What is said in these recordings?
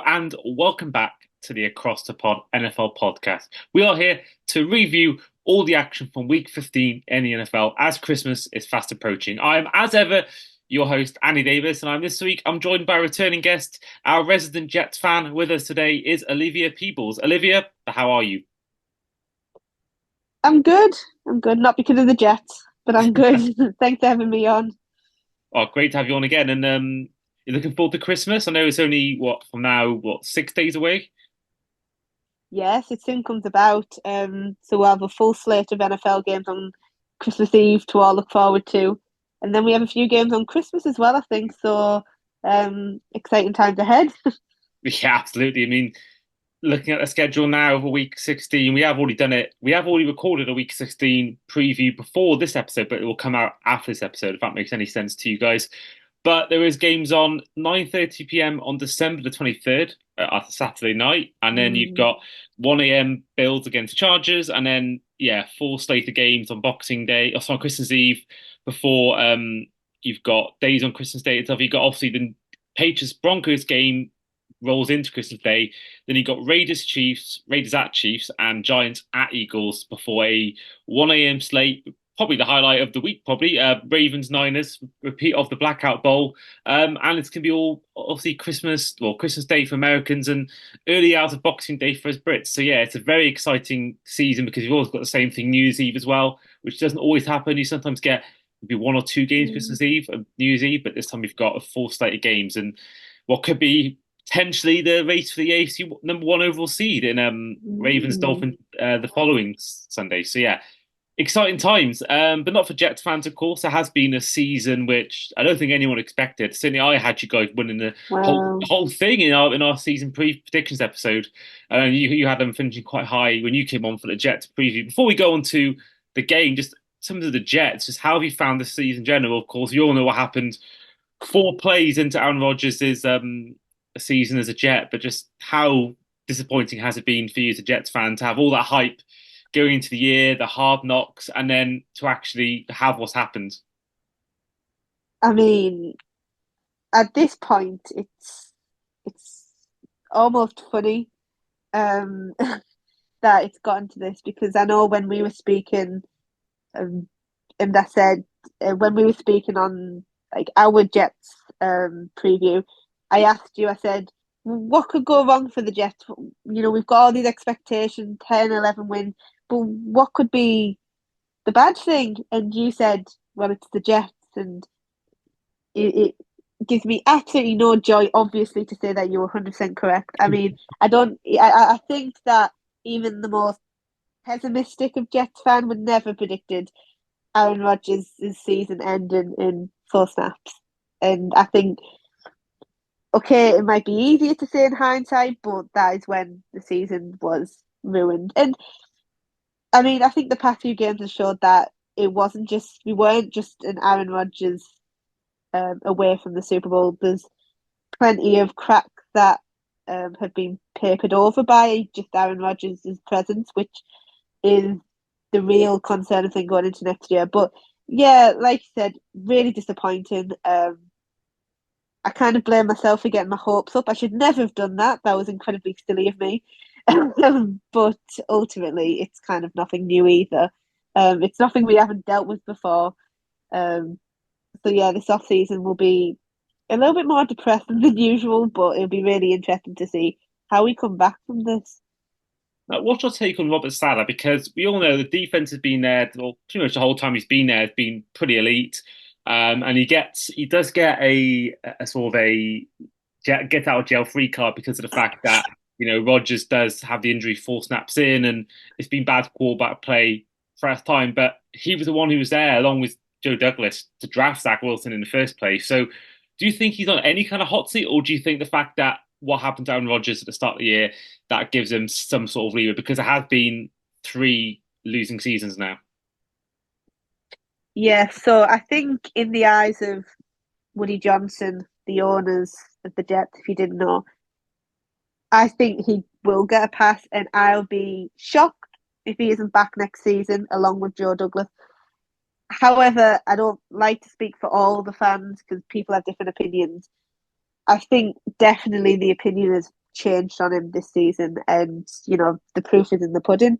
and welcome back to the Across the Pod NFL podcast. We are here to review all the action from Week 15 in the NFL as Christmas is fast approaching. I am, as ever, your host, Andy Davis, and this week I'm joined by a returning guest. Our resident Jets fan with us today is Olivia Peebles. Olivia, how are you? I'm good. I'm good. Not because of the Jets, but I'm good. Thanks for having me on. Oh, great to have you on again. And you're looking forward to Christmas? I know it's only, from now, 6 days away? Yes, it soon comes about. So we'll have a full slate of NFL games on Christmas Eve to all look forward to. And then we have a few games on Christmas as well, I think. So exciting times ahead. Yeah, absolutely. I mean, looking at the schedule now for week 16, we have already done it. We have already recorded a week 16 preview before this episode, but it will come out after this episode, if that makes any sense to you guys. But there is games on 9:30 p.m. on December the 23rd, after Saturday night. And then you've Mm, got 1 a.m. Bills against Chargers. And then, yeah, full slate of games on Boxing Day, or sorry, Christmas Eve, before you've got days on Christmas Day itself. You've got obviously the Patriots Broncos game rolls into Christmas Day. Then you got Raiders Chiefs, Raiders at Chiefs, and Giants at Eagles before a 1 a.m. slate. Probably the highlight of the week, probably Ravens Niners repeat of the Blackout Bowl, and it's gonna be all obviously Christmas Day for Americans and early out of Boxing Day for us Brits. So yeah, it's a very exciting season because you've always got the same thing New Year's Eve as well, which doesn't always happen. You sometimes get maybe one or two games mm, Christmas Eve and New Year's Eve, but this time we've got a full slate of games and what could be potentially the race for the AFC number one overall seed in Ravens mm. Dolphins the following Sunday. So yeah, exciting times, but not for Jets fans, of course. It has been a season which I don't think anyone expected. Certainly, I had you guys winning the Well, whole thing in our season predictions episode, and you had them finishing quite high when you came on for the Jets preview. Before we go on to the game, just some of the Jets, just how have you found the season in general? Of course, you all know what happened 4 plays into Aaron Rodgers' a season as a Jet, but just how disappointing has it been for you as a Jets fan to have all that hype going into the year, the hard knocks, and then to actually have what's happened? I mean, at this point, it's almost funny um, that it's gotten to this because I know when we were speaking. Um, and I said when we were speaking on like our Jets preview, I asked you, I said, what could go wrong for the Jets? You know, we've got all these expectations, 10, 11 wins, but what could be the bad thing? And you said, well, it's the Jets, and it gives me absolutely no joy, obviously, to say that you're 100% correct. I mean, I don't, I think that even the most pessimistic of Jets fan would never predicted Aaron Rodgers' season ending in 4 snaps. And I think, okay, it might be easier to say in hindsight, but that is when the season was ruined. And I mean, I think the past few games have showed that we weren't just an Aaron Rodgers away from the Super Bowl. There's plenty of cracks that have been papered over by just Aaron Rodgers' presence, which is the real concerning thing going into next year. But yeah, like you said, really disappointing. I kind of blame myself for getting my hopes up. I should never have done that. That was incredibly silly of me. But ultimately, it's kind of nothing new either. It's nothing we haven't dealt with before. Um, so yeah, this off season will be a little bit more depressing than usual, but it'll be really interesting to see how we come back from this. Now, what's your take on Robert Saleh? Because we all know the defense has been there, well, pretty much the whole time he's been there, has been pretty elite. And he does get a sort of a get out of jail free card because of the fact that Rodgers does have the injury 4 snaps in, and it's been bad quarterback play first time. But he was the one who was there along with Joe Douglas to draft Zach Wilson in the first place. So, do you think he's on any kind of hot seat, or do you think the fact that what happened to Aaron Rodgers at the start of the year that gives him some sort of leeway because it has been 3 losing seasons now? Yeah, so I think in the eyes of Woody Johnson, the owners of the Jets, if you didn't know, I think he will get a pass, and I'll be shocked if he isn't back next season along with Joe Douglas. However, I don't like to speak for all the fans because people have different opinions. I think definitely the opinion has changed on him this season, and the proof is in the pudding.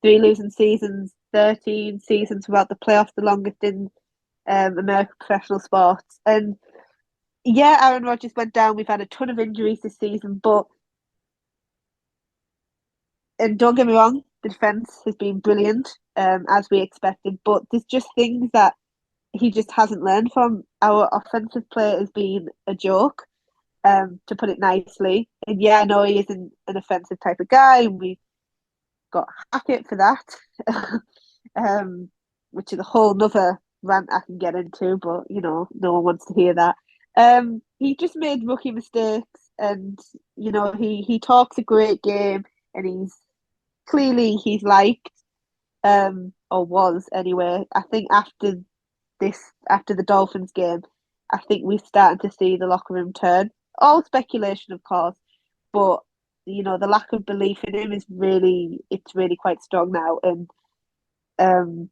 3 losing seasons, 13 seasons without the playoffs, the longest in American professional sports. And yeah, Aaron Rodgers went down. We've had a ton of injuries this season, but and don't get me wrong, the defense has been brilliant, as we expected. But there's just things that he just hasn't learned from. Our offensive play has been a joke, to put it nicely. And yeah, I know he isn't an offensive type of guy, and we got Hackett for that, which is a whole nother rant I can get into, but no one wants to hear that. He just made rookie mistakes, and he talks a great game, and he's liked, or was anyway. I think after the Dolphins game, I think we're starting to see the locker room turn. All speculation, of course, but the lack of belief in him it's really quite strong now, and um,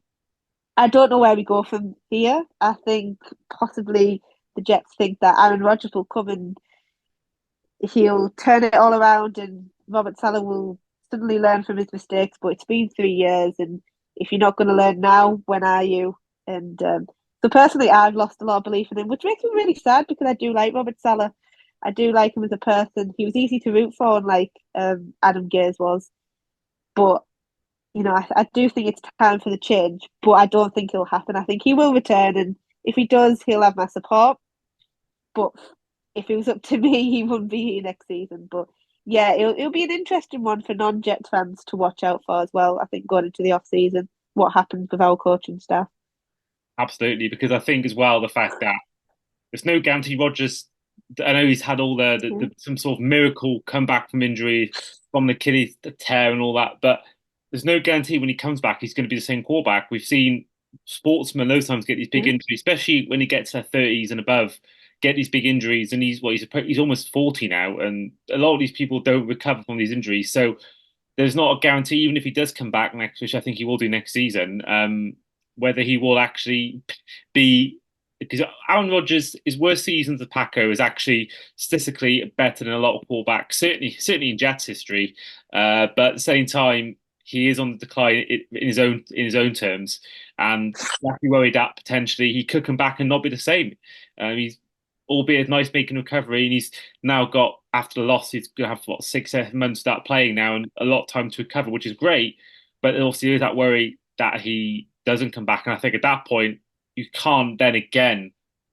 I don't know where we go from here. I think possibly the Jets think that Aaron Rodgers will come and he'll turn it all around, and Robert Saleh will suddenly learn from his mistakes. But it's been 3 years, and if you're not going to learn now, when are you? And so personally, I've lost a lot of belief in him, which makes me really sad because I do like Robert Saleh. I do like him as a person. He was easy to root for, unlike Adam Gase was. But I do think it's time for the change, but I don't think it'll happen. I think he will return, and if he does, he'll have my support. But if it was up to me, he wouldn't be here next season. But yeah, it'll be an interesting one for non-Jets fans to watch out for as well. I think going into the off season, what happens with our coaching staff. Absolutely, because I think as well the fact that there's no guarantee Rodgers. I know he's had all Yeah. some sort of miracle comeback from injury, from the Achilles tear and all that, but there's no guarantee when he comes back he's going to be the same quarterback. We've seen sportsmen those times get these big Yeah. injuries, especially when he gets to their 30s and above, get these big injuries, and he's almost 40 now, and a lot of these people don't recover from these injuries. So there's not a guarantee, even if he does come back next, which I think he will do next season, whether he will actually be. Because Aaron Rodgers, his worst season as a Packer is actually statistically better than a lot of quarterbacks, certainly in Jets history. But at the same time, he is on the decline in his own terms, and you have to be worried that potentially he could come back and not be the same. He's albeit nice making recovery, and he's now got after the loss, he's gonna have what 6 7 months without playing now, and a lot of time to recover, which is great. But also there's that worry that he doesn't come back, and I think at that point you can't then again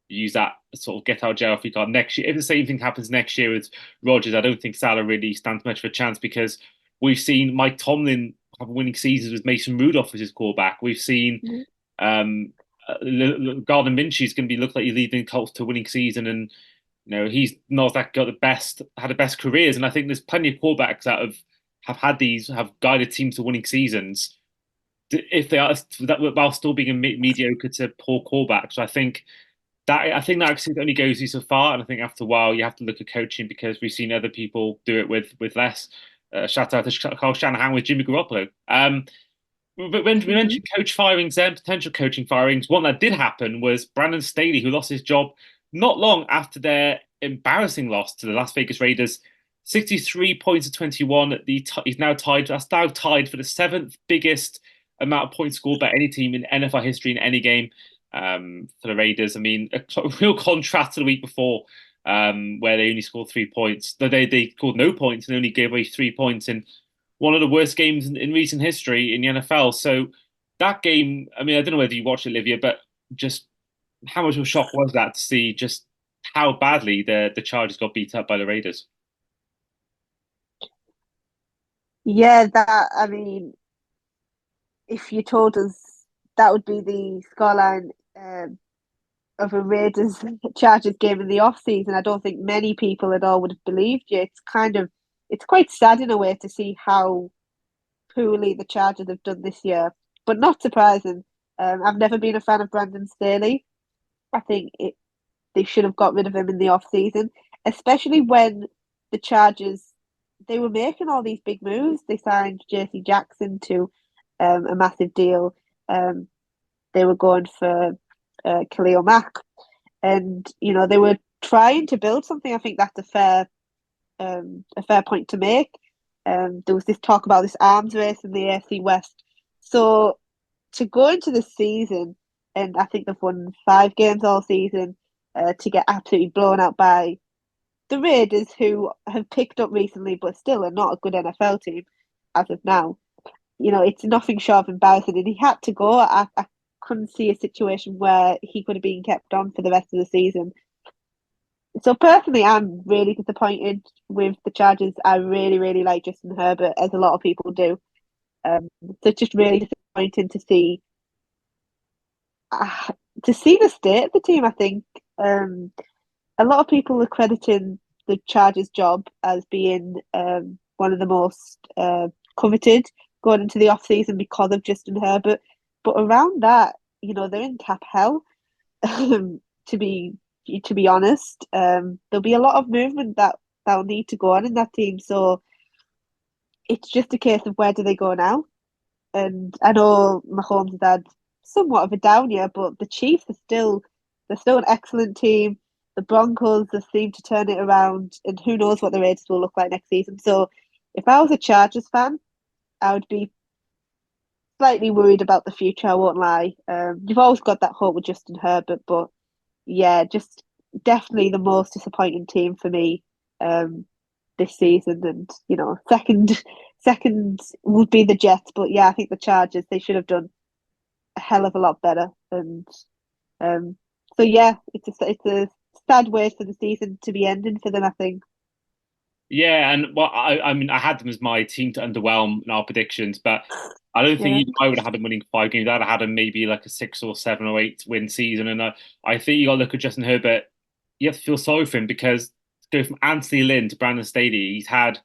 use that sort of get out of jail free card next year. If the same thing happens next year with Rodgers, I don't think Salah really stands much of a chance because we've seen Mike Tomlin have winning seasons with Mason Rudolph as his quarterback. We've seen Yeah. um, Gardner Minshew is going to be look like he's leading Colts to a winning season, and he's not that got had the best careers. And I think there's plenty of quarterbacks that have guided teams to winning seasons if they are while still being a mediocre to poor quarterback. So I think that actually only goes you so far, and I think after a while you have to look at coaching because we've seen other people do it with less. Shout out to Carl Shanahan with Jimmy Garoppolo. But when we Hmm. mentioned coach firings and potential coaching firings, one that did happen was Brandon Staley, who lost his job not long after their embarrassing loss to the Las Vegas Raiders, 63 points to 21. He's now tied. That's now tied for the seventh biggest amount of points scored by any team in NFL history in any game for the Raiders. I mean, a real contrast to the week before, where they only scored 3 points. They scored no points and only gave away 3 points in one of the worst games in recent history in the NFL. So that game, I mean, I don't know whether you watched it, Olivia, but just how much of a shock was that to see just how badly the Chargers got beat up by the Raiders? Yeah, that I mean, if you told us that would be the scoreline of a Raiders Chargers game in the off season, I don't think many people at all would have believed you. It's quite sad in a way to see how poorly the Chargers have done this year, but not surprising. I've never been a fan of Brandon Staley. I think they should have got rid of him in the off season, especially when the Chargers they were making all these big moves. They signed JC Jackson to a massive deal. Um, they were going for Khalil Mack, and they were trying to build something. I think that's a fair a fair point to make. There was this talk about this arms race in the AFC West. So to go into the season, and I think they've won 5 games all season, to get absolutely blown out by the Raiders, who have picked up recently, but still are not a good NFL team as of now. It's nothing short of embarrassing, and he had to go. I couldn't see a situation where he could have been kept on for the rest of the season. So personally, I'm really disappointed with the Chargers. I really, really like Justin Herbert, as a lot of people do. So it's just really disappointing uh, to see the state of the team. I think a lot of people are crediting the Chargers' job as being one of the most coveted going into the off season because of Justin Herbert. But around that, they're in cap hell. To be honest, there'll be a lot of movement that'll need to go on in that team. So it's just a case of where do they go now? And I know Mahomes has had somewhat of a down year, but the Chiefs they're still an excellent team. The Broncos have seemed to turn it around, and who knows what the Raiders will look like next season. So if I was a Chargers fan, I would be slightly worried about the future. I won't lie. You've always got that hope with Justin Herbert, but yeah, just definitely the most disappointing team for me this season. And second would be the Jets, but yeah, I think the Chargers, they should have done a hell of a lot better. And um, so yeah, it's a sad way for the season to be ending for them, I think. Yeah, and well, I mean, I had them as my team to underwhelm in our predictions, but I don't think Yeah. even I would have had them winning 5 games. I'd have had them maybe like a 6 or 7 or 8 win season. And I think you got to look at Justin Herbert. You have to feel sorry for him because to go from Anthony Lynn to Brandon Staley, he's had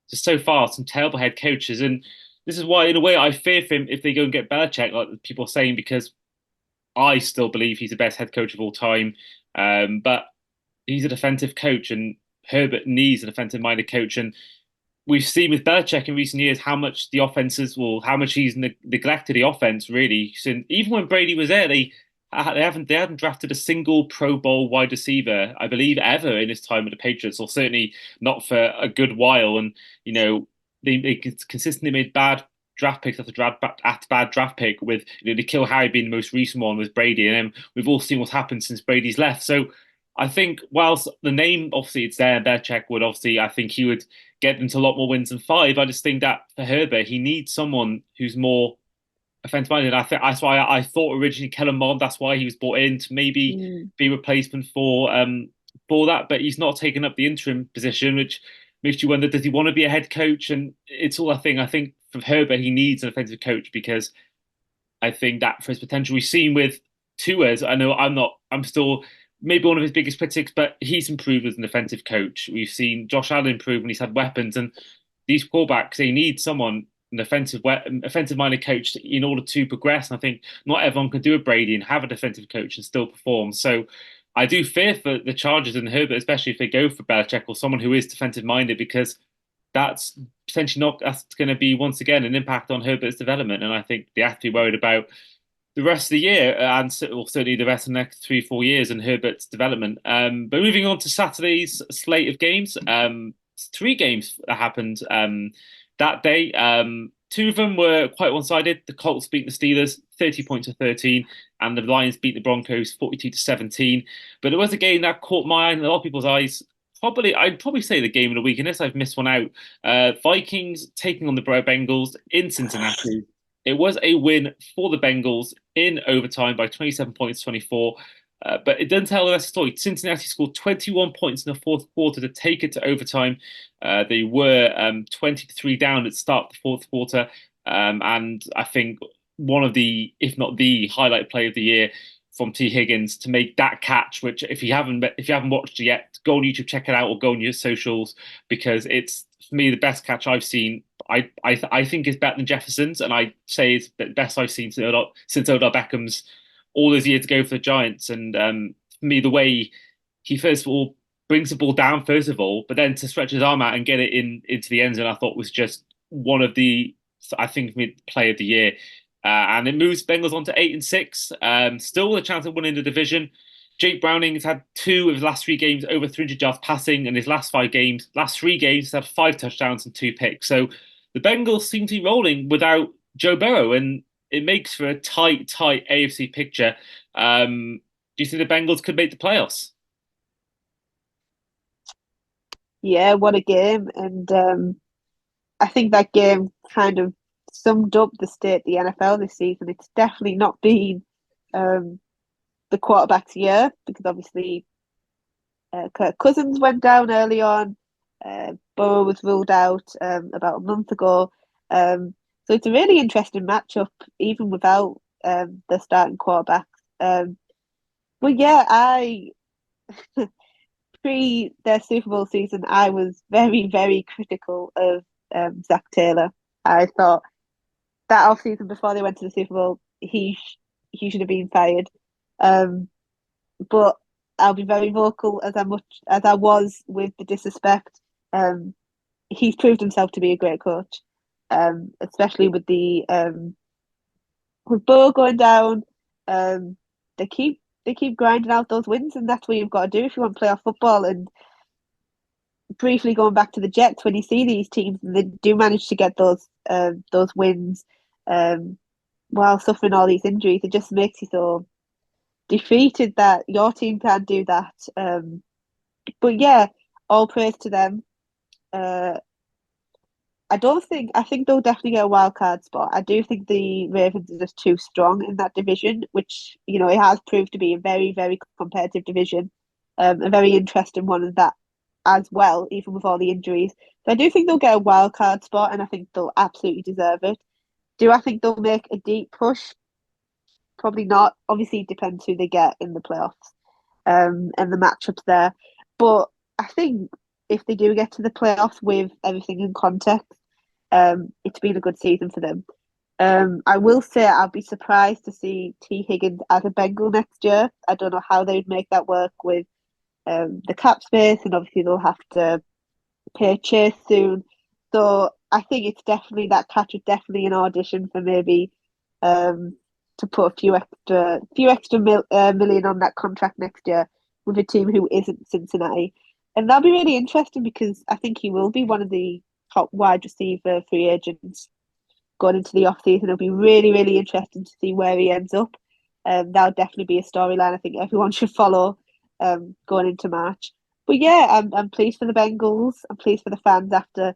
just so far some terrible head coaches, and this is why, in a way, I fear for him if they go and get Belichick, like people are saying, because I still believe he's the best head coach of all time. But he's a defensive coach, and Herbert needs a defensive-minded coach. And we've seen with Belichick in recent years how much the offenses will, how much he's neglected the offense really. So even when Brady was there, they hadn't drafted a single Pro Bowl wide receiver, I believe, ever in his time with the Patriots, or certainly not for a good while. And they consistently made bad draft picks after bad draft pick, with the Kill Harry being the most recent one with Brady, and then we've all seen what's happened since Brady's left. So I think whilst the name obviously it's there, Belichick would obviously, I think he would get them to a lot more wins than 5. I just think that for Herbert, he needs someone who's more offensive minded. I think that's why I thought originally Kellen Mond. That's why he was brought in to maybe Mm. be a replacement for that. But he's not taken up the interim position, which makes you wonder: does he want to be a head coach? And it's all I think. I think for Herbert, he needs an offensive coach because I think that for his potential, we've seen with Tua's. I know I'm not. I'm still maybe one of his biggest critics, but he's improved as an offensive coach. We've seen Josh Allen improve when he's had weapons, and these quarterbacks they need someone an offensive-minded coach in order to progress. And I think not everyone can do a Brady and have a defensive coach and still perform. So I do fear for the Chargers and Herbert, especially if they go for Belichick or someone who is defensive-minded, because that's potentially not that's going to be once again an impact on Herbert's development. And I think they have to be worried about the rest of the year and certainly the rest of the next 3 4 years and Herbert's development. But moving on to Saturday's slate of games, 3 games that happened that day. 2 of them were quite one-sided. The Colts beat the Steelers 30 points to 13, and the Lions beat the Broncos 42 to 17. But there was a game that caught my eye and a lot of people's eyes. I'd probably say the game of the week, unless I've missed one out. Vikings taking on the Bengals in Cincinnati. It was a win for the Bengals in overtime by 27 points, 24. But it doesn't tell the rest of the story. Cincinnati scored 21 points in the fourth quarter to take it to overtime. They were 23 down at the start of the fourth quarter. And I think one of the, if not the highlight play of the year from T. Higgins to make that catch, which if you haven't watched it yet, go on YouTube, check it out, or go on your socials, because it's for me the best catch I've seen. I think it's better than Jefferson's, and I say it's the best I've seen since Odell Beckham's all those years ago for the Giants. And for me, the way he first of all brings the ball down first of all, but then to stretch his arm out and get it into the end zone, I thought was just one of the I think play of the year. And it moves Bengals on to 8-6. Still a chance of winning the division. Jake Browning has had two of his last three games over 300 yards passing, and his last five games, last three games, he's had five touchdowns and two picks. So the Bengals seem to be rolling without Joe Burrow, and it makes for a tight AFC picture. Do you think the Bengals could make the playoffs? Yeah, what a game. And I think that game kind of summed up the state of the NFL this season. It's definitely not been um, the quarterback's year because obviously Kirk Cousins went down early on. Burrow was ruled out about a month ago. So it's a really interesting matchup, even without the starting quarterback. But yeah, I pre their Super Bowl season, I was very critical of Zach Taylor. I thought that off season before they went to the Super Bowl, he should have been fired. Um, but I'll be very vocal as I much as I was with the disrespect. Um, he's proved himself to be a great coach, especially with Bo going down. Um, they keep grinding out those wins, and that's what you've got to do if you want playoff football. And briefly going back to the Jets, when you see these teams and they do manage to get those wins, um, while suffering all these injuries, it just makes you so defeated that your team can't do that. But yeah, all praise to them. Uh, I think they'll definitely get a wild card spot. I do think the Ravens are just too strong in that division, which, you know, it has proved to be a very competitive division. A very interesting one of that as well, even with all the injuries. So I do think they'll get a wild card spot and I think they'll absolutely deserve it. Do I think they'll make a deep push? Probably not. Obviously, it depends who they get in the playoffs, and the matchups there. But I think if they do get to the playoffs with everything in context, it's been a good season for them. I will say I'll be surprised to see T. Higgins as a Bengal next year. I don't know how they'd make that work with the cap space, and obviously they'll have to pay Chase soon. So I think it's definitely that catch is definitely an audition for maybe um, to put a few extra million on that contract next year with a team who isn't Cincinnati, and that'll be really interesting because I think he will be one of the top wide receiver free agents going into the off season. It'll be really interesting to see where he ends up. That'll definitely be a storyline I think everyone should follow going into March. But yeah, I'm pleased for the Bengals. I'm pleased for the fans after,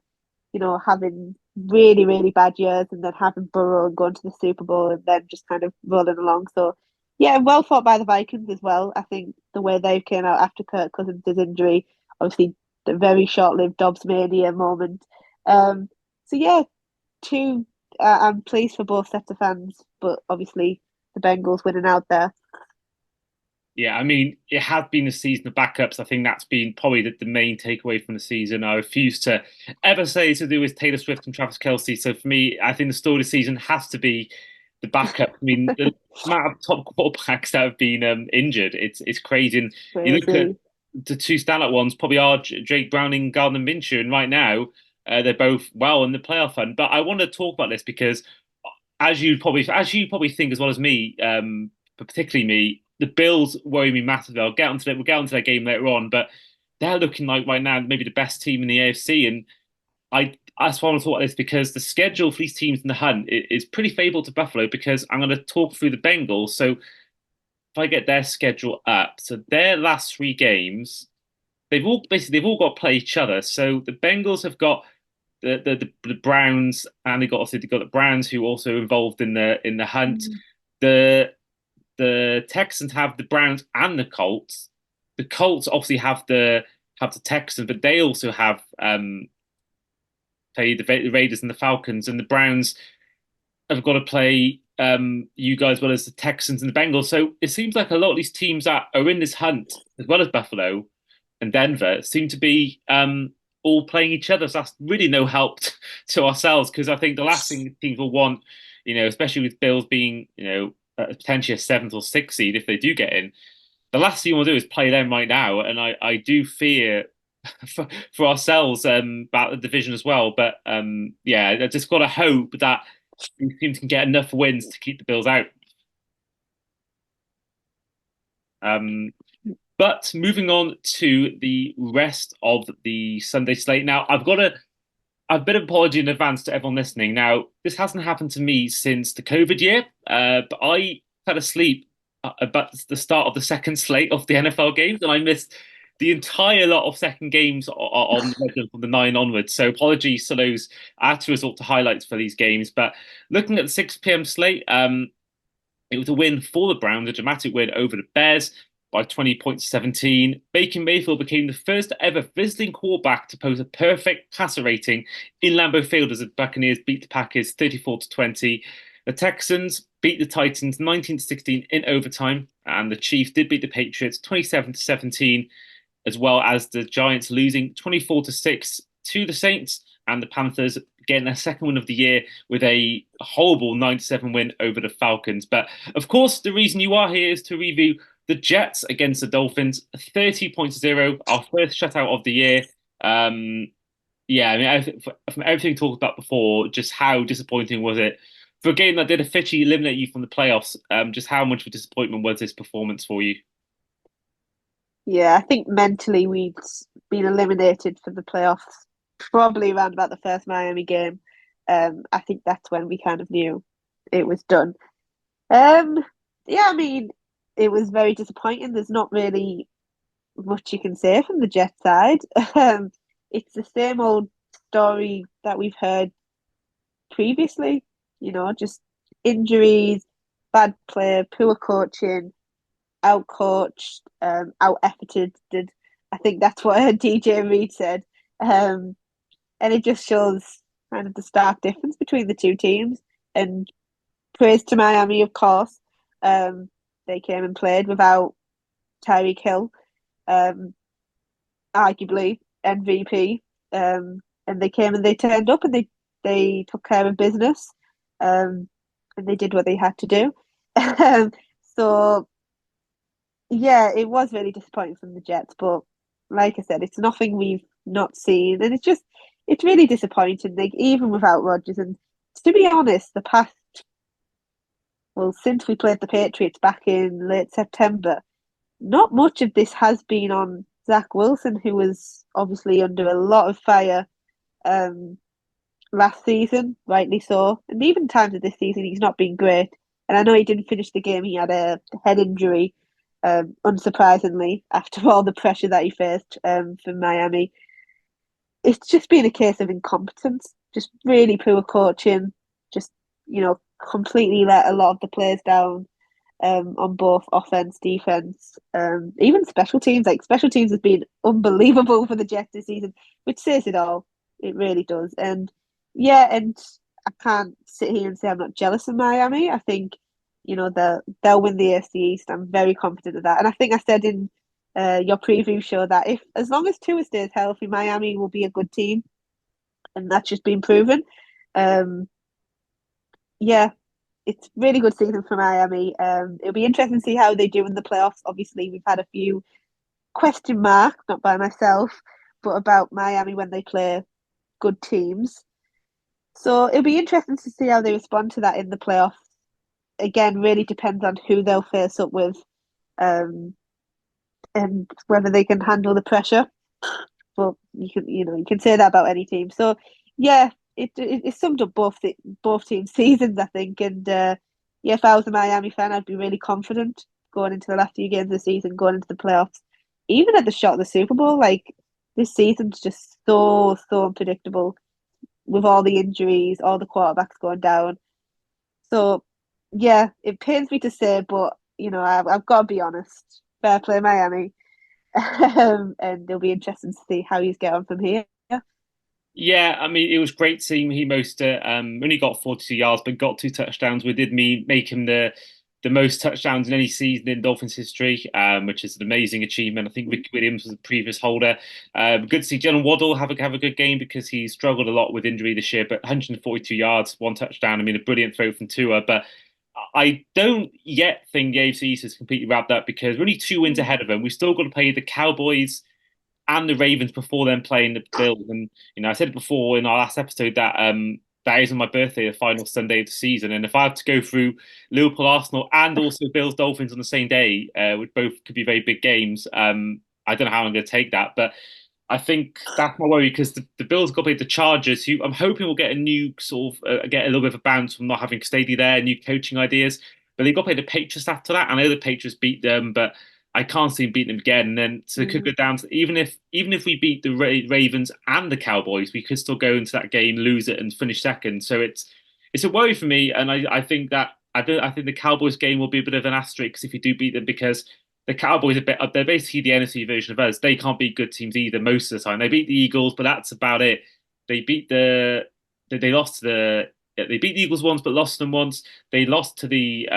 you know, having really bad years and then having Burrow and going to the Super Bowl and then just kind of rolling along. So yeah, well fought by the Vikings as well. I think the way they came out after Kirk Cousins' injury, obviously the very short-lived Dobbs mania moment. So yeah, two. I'm pleased for both sets of fans, but obviously the Bengals winning out there. Yeah, I mean, it has been a season of backups. I think that's been probably the main takeaway from the season. I refuse to ever say to do with Taylor Swift and Travis Kelce. So for me, I think the story of the season has to be the backup. I mean, the amount of top quarterbacks that have been injured, it's crazy. And you look at Crazy. the two standout ones, probably are Drake Browning, Gardner Minshew, and right now they're both well in the playoff hunt. But I want to talk about this because as you probably think as well as me, but particularly me, the Bills worry me massively. We'll get onto that game later on, but they're looking like right now maybe the best team in the AFC, and I just want to talk about this because the schedule for these teams in the hunt is pretty favourable to Buffalo because I'm going to talk through the Bengals. So if I get their schedule up, so their last three games, they've all got to play each other. So the Bengals have got the Browns, and they've got the Browns who are also involved in the hunt. Mm. The the Texans have the Browns and the Colts. The Colts obviously have the Texans, but they also have play the Raiders and the Falcons, and the Browns have got to play you guys as well as the Texans and the Bengals. So it seems like a lot of these teams that are in this hunt, as well as Buffalo and Denver, seem to be all playing each other. So that's really no help to ourselves because I think the last thing teams will want, especially with Bills being, potentially a seventh or sixth seed if they do get in, the last thing you want to do is play them right now. And I do fear for ourselves about the division as well. But yeah, I just got to hope that these teams can get enough wins to keep the Bills out. Um, but moving on to the rest of the Sunday slate. Now, I've been an apology in advance to everyone listening. Now, this hasn't happened to me since the COVID year, but I fell asleep about the start of the second slate of the NFL games, and I missed the entire lot of second games on from the nine onwards. So apologies to those. I had to resort to highlights for these games, but looking at the 6 p.m. slate, it was a win for the Browns, a dramatic win over the Bears by 20 points to 17. Baker Mayfield became the first ever visiting quarterback to post a perfect passer rating in Lambeau Field as the Buccaneers beat the Packers 34 to 20. The Texans beat the Titans 19 to 16 in overtime, and the Chiefs did beat the Patriots 27 to 17, as well as the Giants losing 24 to 6 to the Saints, and the Panthers getting their second win of the year with a horrible 9-7 win over the Falcons. But of course, the reason you are here is to review the Jets against the Dolphins, 30 points to 0, our first shutout of the year. Um, yeah, I mean, from everything talked about before, just how disappointing was it for a game that did officially eliminate you from the playoffs? Just how much of a disappointment was this performance for you? Yeah, I think mentally we'd been eliminated for the playoffs probably around about the first Miami game. I think that's when we kind of knew it was done. Um, yeah, I mean, it was very disappointing. There's not really much you can say from the Jet side. Um, it's the same old story that we've heard previously, just injuries, bad play, poor coaching, outcoached, out efforted. I think that's what DJ Reed said. Um, and it just shows kind of the stark difference between the two teams. And praise to Miami, of course. Um, they came and played without Tyreek Hill, um, arguably MVP. And they came and they turned up and they took care of business. Um, and they did what they had to do. So yeah, it was really disappointing from the Jets, but like I said, it's nothing we've not seen, and it's really disappointing. Like even without Rodgers, and to be honest, since we played the Patriots back in late September, not much of this has been on Zach Wilson, who was obviously under a lot of fire um, last season, rightly so, and even times of this season he's not been great. And I know he didn't finish the game; he had a head injury, unsurprisingly, after all the pressure that he faced from Miami. It's just been a case of incompetence, just really poor coaching, just completely let a lot of the players down on both offense, defense, even special teams. Like special teams has been unbelievable for the Jets this season, which says it all. It really does. And yeah, and I can't sit here and say I'm not jealous of Miami. I think they'll win the AFC East. I'm very confident of that. And I think I said in your preview show that if as long as Tua stays healthy, Miami will be a good team, and that's just been proven. Um, yeah, it's really good season for Miami. It'll be interesting to see how they do in the playoffs. Obviously, we've had a few question marks, not by myself, but about Miami when they play good teams. So it'll be interesting to see how they respond to that in the playoffs. Again, really depends on who they'll face up with, um, and whether they can handle the pressure. But you can say that about any team. So yeah, it summed up both teams' seasons, I think. And yeah, if I was a Miami fan, I'd be really confident going into the last few games of the season, going into the playoffs, even at the shot of the Super Bowl. Like this season's just so unpredictable with all the injuries, all the quarterbacks going down. So yeah, it pains me to say, but I've got to be honest. Fair play, Miami. And it'll be interesting to see how he's get on from here. Yeah, I mean, it was great seeing he most only got 42 yards, but got two touchdowns. We did make him the most touchdowns in any season in Dolphins history, which is an amazing achievement. I think Ricky Williams was the previous holder. Good to see Jalen Waddle have a good game because he struggled a lot with injury this year, but 142 yards, one touchdown. I mean, a brilliant throw from Tua, but I don't yet think the AFC East is completely wrapped up because we're only 2 wins ahead of them. We've still got to play the Cowboys and the Ravens before them playing the Bills. And I said it before in our last episode that that is on my birthday, the final Sunday of the season. And if I have to go through Liverpool, Arsenal, and also Bills, Dolphins on the same day, which both could be very big games, I don't know how I'm going to take that. But I think that's my worry because the Bills got to play the Chargers, who I'm hoping will get a new sort of get a little bit of a bounce from not having Stady there, new coaching ideas. But they've got to play the Patriots after that. I know the Patriots beat them, but I can't see them beating them again. And then so it could Mm. go down to even if we beat the Ravens and the Cowboys, we could still go into that game, lose it, and finish second. So it's a worry for me, and I think that I think the Cowboys game will be a bit of an asterisk if we do beat them because the Cowboys are they're basically the NFC version of us. They can't beat good teams either most of the time. They beat the Eagles, but that's about it. They beat they lost to they beat the Eagles once, but lost to them once. They lost to the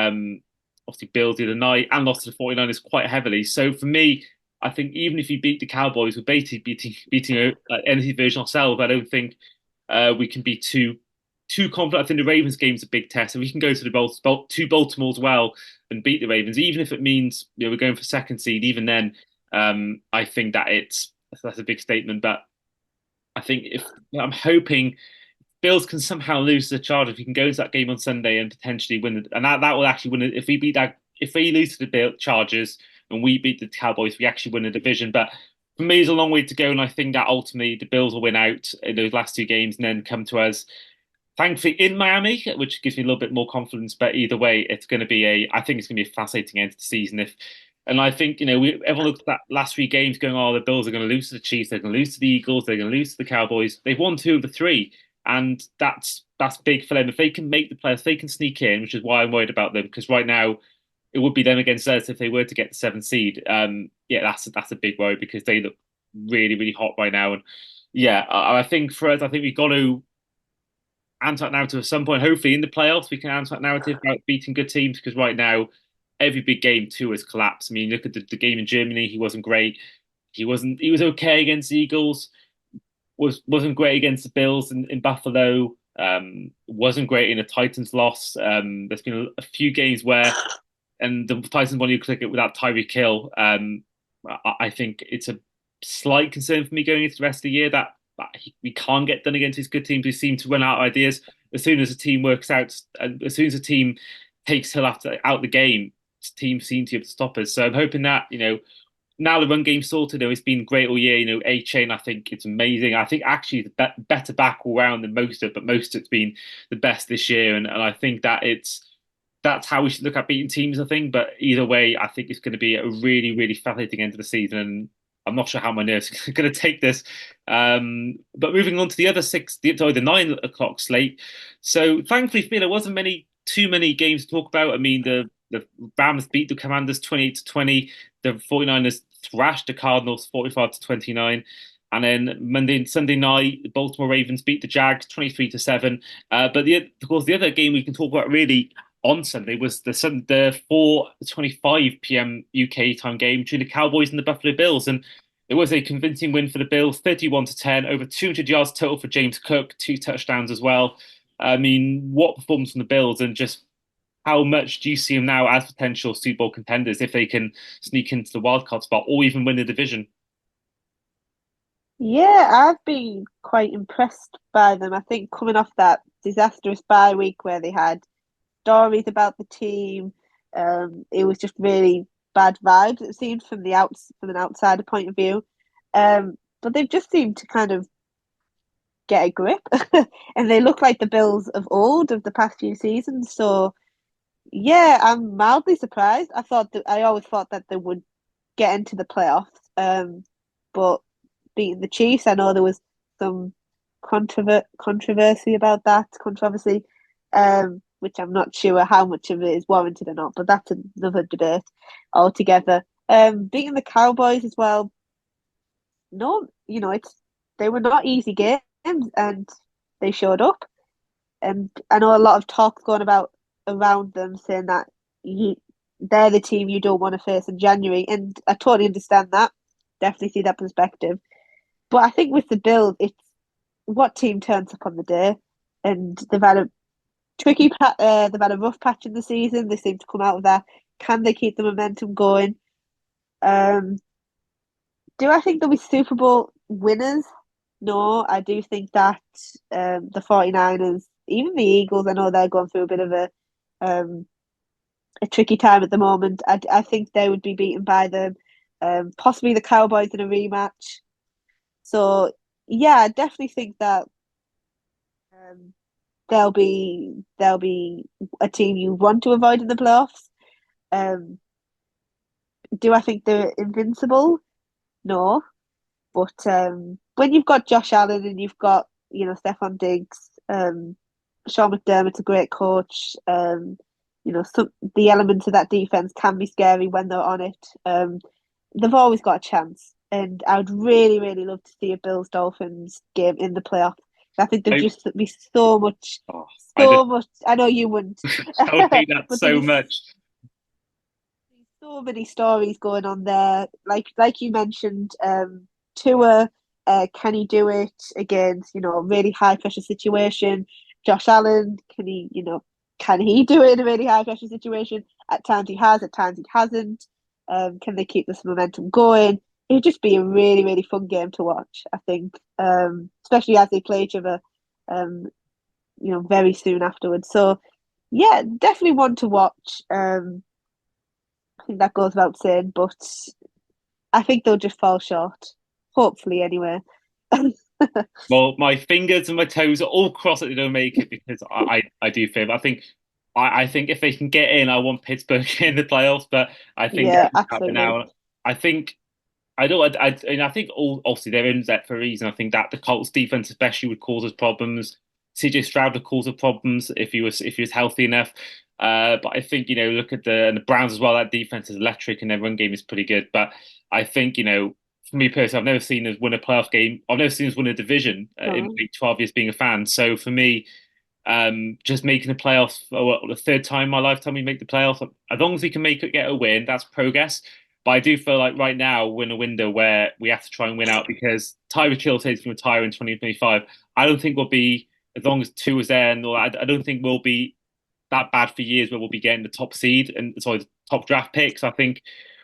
obviously Bills the other night and lost to the 49ers quite heavily. So for me, I think even if you beat the Cowboys, we're basically beating a NFC version ourselves. I don't think we can be too confident. I think the Ravens game's a big test. If we can go to to Baltimore as well and beat the Ravens, even if it means we're going for second seed, even then, I think that that's a big statement. But I think if I'm hoping Bills can somehow lose to the Chargers, we can go into that game on Sunday and potentially win it. And that will actually win it. If we beat that, if we lose to the Chargers and we beat the Cowboys, we actually win the division. But for me, it's a long way to go, and I think that ultimately the Bills will win out in those last two games and then come to us thankfully in Miami, which gives me a little bit more confidence. But either way, it's going to be I think it's going to be a fascinating end to the season. And I think everyone looks at that last three games, going, "Oh, the Bills are going to lose to the Chiefs, they're going to lose to the Eagles, they're going to lose to the Cowboys." They've won two of the three, and that's big for them. If they can make the playoffs, they can sneak in, which is why I'm worried about them. Because right now, it would be them against us if they were to get the seventh seed. Yeah, that's a big worry because they look really really hot right now. And yeah, I think for us, I think we've got to answer that narrative at some point. Hopefully, in the playoffs, we can answer that narrative about beating good teams because right now, every big game too has collapsed. I mean, look at the game in Germany; he wasn't great. He wasn't. He was okay against the Eagles. Wasn't great against the Bills in Buffalo. Wasn't great in a Titans loss. There's been a few games where, and the Titans won you click it without Tyreek Hill. I think it's a slight concern for me going into the rest of the year that we can't get done against these good teams who seem to run out of ideas. As soon as a team works out, and as soon as a team takes Hill out the game, teams seem to be able to stop us. So I'm hoping that now the run game sorted. It's been great all year. A Chain, I think it's amazing. I think actually the better back all round than Mostert, but Mostert's been the best this year, and I think that that's how we should look at beating teams. I think, but either way, I think it's going to be a really really fascinating end of the season. And I'm not sure how my nerves are going to take this. But moving on to the other the 9 o'clock slate. So thankfully for me, there wasn't too many games to talk about. I mean, the Rams beat the Commanders 28-20. The 49ers thrashed the Cardinals 45-29. And then Monday and Sunday night, the Baltimore Ravens beat the Jags 23-7. But of course, the other game we can talk about really on Sunday was the 4:25 p.m. UK time game between the Cowboys and the Buffalo Bills, and it was a convincing win for the Bills, 31-10, over 200 yards total for James Cook, two touchdowns as well. I mean, what performance from the Bills, and just how much do you see them now as potential Super Bowl contenders if they can sneak into the wildcard spot or even win the division? Yeah, I've been quite impressed by them. I think coming off that disastrous bye week where they had stories about the team, it was just really bad vibes. It seemed from an outsider point of view, but they've just seemed to kind of get a grip, and they look like the Bills of old of the past few seasons. So yeah, I'm mildly surprised. I always thought that they would get into the playoffs, but beating the Chiefs, I know there was some controversy about that controversy, which I'm not sure how much of it is warranted or not, but that's another debate altogether. Beating the Cowboys as well. No, they were not easy games, and they showed up. And I know a lot of talk going about around them saying that you, they're the team you don't want to face in January, and I totally understand that. Definitely see that perspective. But I think with the Bills, it's what team turns up on the day, and they've had a rough patch in the season. They seem to come out of that. Can they keep the momentum going? Um, do I think they'll be Super Bowl winners? No, I do think that the 49ers even the Eagles, I know they're going through a bit of um, a tricky time at the moment. I think they would be beaten by them, possibly the Cowboys in a rematch. So yeah, I definitely think that um, they'll be a team you want to avoid in the playoffs. Um, do I think they're invincible? No, but when you've got Josh Allen and you've got Stephon Diggs, Sean McDermott's a great coach. The elements of that defense can be scary when they're on it. They've always got a chance, and I would really, really love to see a Bills Dolphins game in the playoffs. I think there'd I, just be so much, oh, so much. I know you wouldn't, I would hate that but there'd so be much. so many stories going on there. Like you mentioned, Tua, can he do it against really high pressure situation? Josh Allen, can he do it in a really high pressure situation? At times he has, at times he hasn't. Can they keep this momentum going? It would just be a really, really fun game to watch, I think. Especially as they play each other, um, very soon afterwards. So yeah, definitely one to watch. I think that goes without saying, but I think they'll just fall short. Hopefully, anyway. Well, my fingers and my toes are all crossed that they don't make it because I do feel. I think I think if they can get in, I want Pittsburgh in the playoffs, but I think that Yeah, won't happen absolutely. now. I think I don't. And I think obviously they're in that for a reason. I think that the Colts defense especially would cause us problems. CJ Stroud would cause us problems if he was healthy enough. But I think look at the Browns as well. That defense is electric and their run game is pretty good. But I think for me personally, I've never seen us win a playoff game. I've never seen us win a division in No. the 12 years being a fan. So for me, just making the playoffs for the third time in my lifetime we make the playoffs. As long as we can make it get a win, that's progress. But I do feel like right now we're in a window where we have to try and win out because Tyreek Hill says he's going to retire in 2025. I don't think we'll be as long as two is there, and all that, I don't think we'll be that bad for years where we'll be getting the top seed and sorry, the top draft picks. I think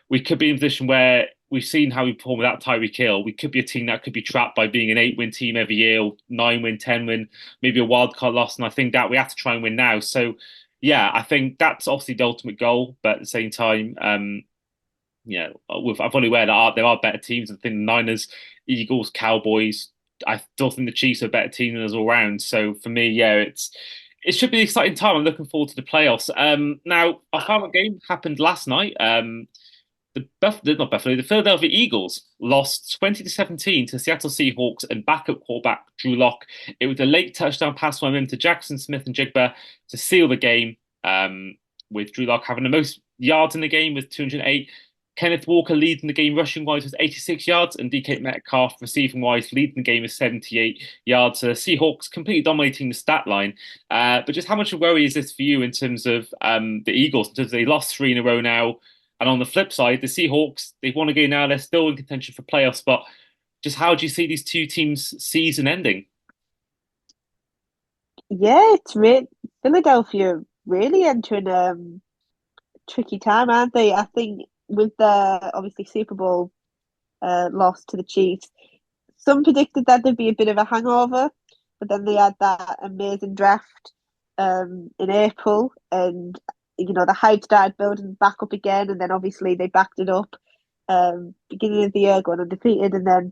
we could be in a position where we've seen how we perform without Tyreek Hill. We could be a team that could be trapped by being an 8-win team every year, or 9-win, 10-win, maybe a wild card loss. And I think that we have to try and win now. So yeah, I think that's obviously the ultimate goal. But at the same time, I'm fully aware that there are better teams. I think the Niners, Eagles, Cowboys. I still think the Chiefs are a better team than us all round. So for me, yeah, it should be an exciting time. I'm looking forward to the playoffs. Now our final game happened last night. The Philadelphia Eagles lost 20-17 to Seattle Seahawks and backup quarterback Drew Lock. It was a late touchdown pass from him to Jackson Smith and Jigba to seal the game. With Drew Lock having the most yards in the game with 208. Kenneth Walker leading the game rushing wise with 86 yards, and DK Metcalf receiving wise leading the game with 78 yards. Seahawks completely dominating the stat line. But just how much of a worry is this for you in terms of the Eagles? Because they lost three in a row now. And on the flip side, the Seahawks, they've won a game now. They're still in contention for playoffs. But just how do you see these two teams' season ending? Yeah, Philadelphia really entering tricky time, aren't they? I think with the obviously Super Bowl loss to the Chiefs, some predicted that there'd be a bit of a hangover, but then they had that amazing draft in April, and the hype started building back up again, and then obviously they backed it up beginning of the year going undefeated, and then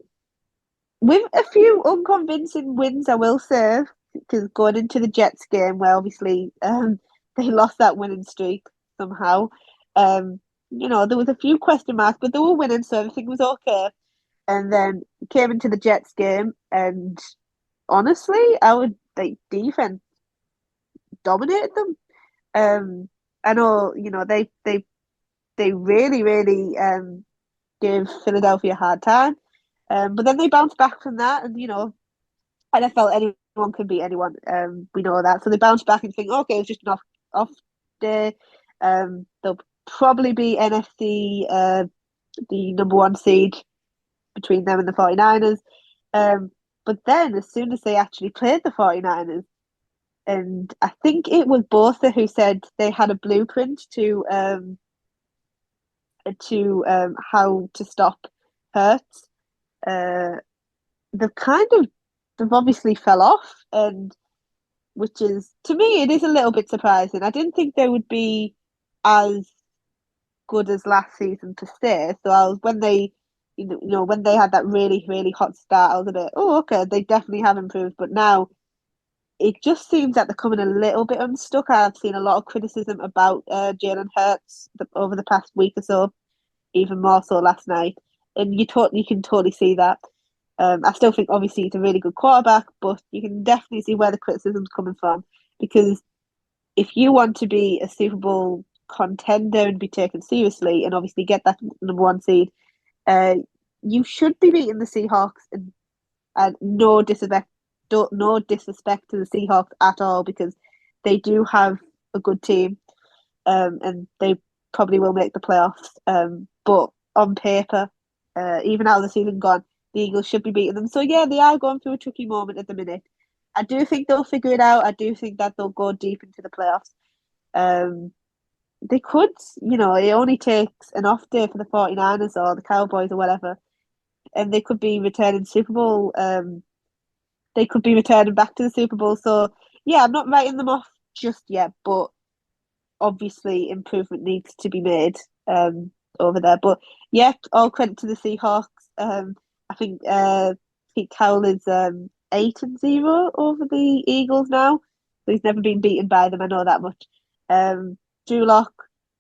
with a few unconvincing wins, I will say, because going into the Jets game where obviously they lost that winning streak somehow. There was a few question marks, but they were winning, so everything was okay. And then came into the Jets game, and honestly, our defense dominated them. I know, they really, really gave Philadelphia a hard time. But then they bounced back from that, and NFL anyone can beat anyone. We know that, so they bounced back and think, okay, it's just an off day. They'll probably be NFC the number one seed between them and the 49ers. But then as soon as they actually played the 49ers, and I think it was Bosa who said they had a blueprint to how to stop Hurts. Uh, they've kind of they've obviously fell off, and which is, to me, it is a little bit surprising. I didn't think they would be as good as last season per se. So I was when they, when they had that really really hot start, I was a bit, oh okay, they definitely have improved. But now it just seems that they're coming a little bit unstuck. I've seen a lot of criticism about Jalen Hurts over the past week or so, even more so last night, and you can totally see that. I still think obviously he's a really good quarterback, but you can definitely see where the criticism's coming from because if you want to be a Super Bowl contender and be taken seriously and obviously get that number one seed, uh, you should be beating the Seahawks and no disrespect to the Seahawks at all because they do have a good team, and they probably will make the playoffs. But on paper, even out of the season gone, the Eagles should be beating them. So yeah, they are going through a tricky moment at the minute. I do think they'll figure it out. I do think that they'll go deep into the playoffs. Um, they could, it only takes an off day for the 49ers or the Cowboys or whatever, and they could be returning Super Bowl. They could be returning back to the Super Bowl. So yeah, I'm not writing them off just yet, but obviously improvement needs to be made over there. But yeah, all credit to the Seahawks. I think Pete Carroll is 8-0 over the Eagles now. So he's never been beaten by them. I know that much. Drew Lock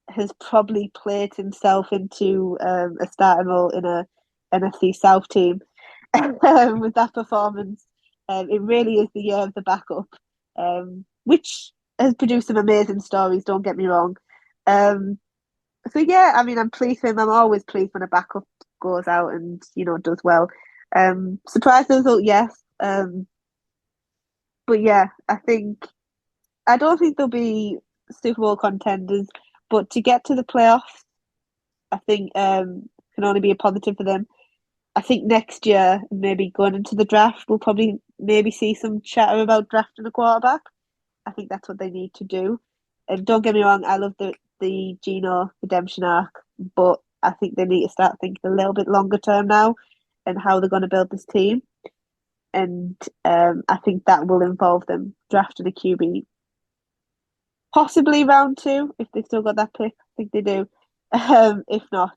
has probably played himself into a starting role in a NFC South team with that performance. It really is the year of the backup, which has produced some amazing stories. Don't get me wrong. Um, so yeah, I mean, I'm pleased for him. I'm always pleased when a backup goes out and does well. Surprise result, yes. But yeah, I don't think they'll be Super Bowl contenders, but to get to the playoffs, I think can only be a positive for them. I think next year, maybe going into the draft, we'll probably maybe see some chatter about drafting a quarterback. I think that's what they need to do. And don't get me wrong, I love the Geno redemption arc, but I think they need to start thinking a little bit longer term now and how they're going to build this team. And I think that will involve them drafting a QB, possibly round two if they've still got that pick. I think they do. If not,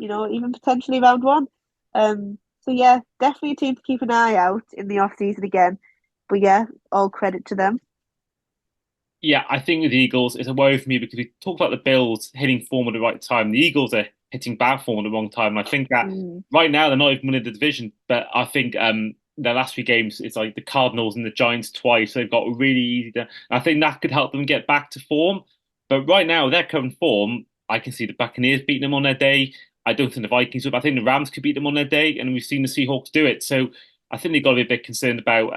even potentially round one. So yeah, definitely a team to keep an eye out in the off season again. But yeah, all credit to them. Yeah, I think with the Eagles, it's a worry for me because we talk about the Bills hitting form at the right time. The Eagles are hitting bad form at the wrong time. And I think that Mm. right now they're not even winning the division, but I think their last few games it's like the Cardinals and the Giants twice. So they've got really easy. I think that could help them get back to form. But right now, their current form, I can see the Buccaneers beating them on their day. I don't think the Vikings would. I think the Rams could beat them on their day, and we've seen the Seahawks do it. So I think they've got to be a bit concerned about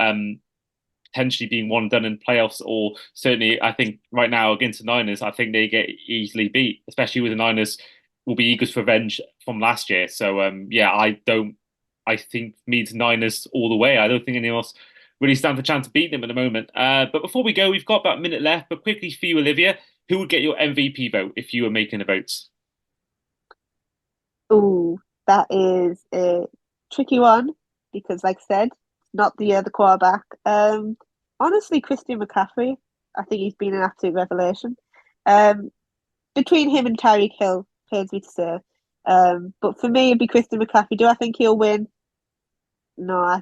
potentially being one and done in playoffs, or certainly I think right now against the Niners, I think they get easily beat, especially with the Niners will be eager for revenge from last year. So yeah, I think means Niners all the way. I don't think anyone else really stands a chance to beat them at the moment. But before we go, we've got about a minute left. But quickly for you, Olivia, who would get your MVP vote if you were making the votes? Ooh, that is a tricky one because, like I said, not the other quarterback. Honestly, Christian McCaffrey, I think he's been an absolute revelation. Um, Between him and Tyreek Hill, pains me to say. But for me, it'd be Christian McCaffrey. Do I think he'll win? No,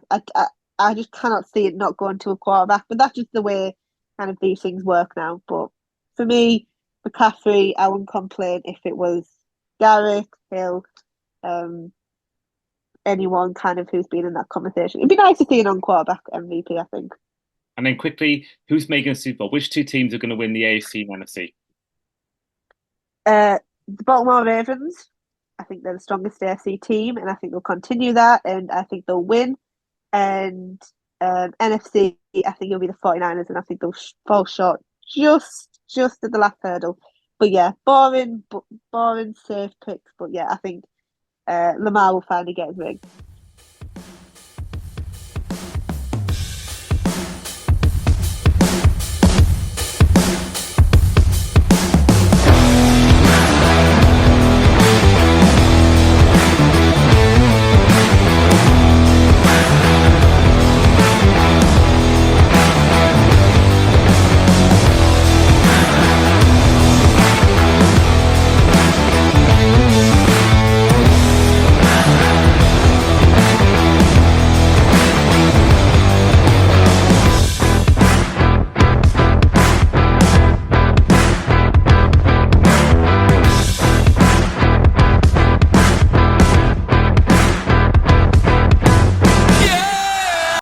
I just cannot see it not going to a quarterback. But that's just the way kind of these things work now. But for me, McCaffrey, I wouldn't complain if it was Garrett, Hill, um, anyone kind of who's been in that conversation. It'd be nice to see an on quarterback MVP, I think. And then quickly, who's making a Super Bowl? Which two teams are going to win the AFC and NFC? The Baltimore Ravens, I think they're the strongest AFC team, and I think they'll continue that, and I think they'll win. And NFC, I think it'll be the 49ers, and I think they'll fall short just at the last hurdle. But yeah, boring, safe picks. But yeah, I think Lamar will finally get his ring.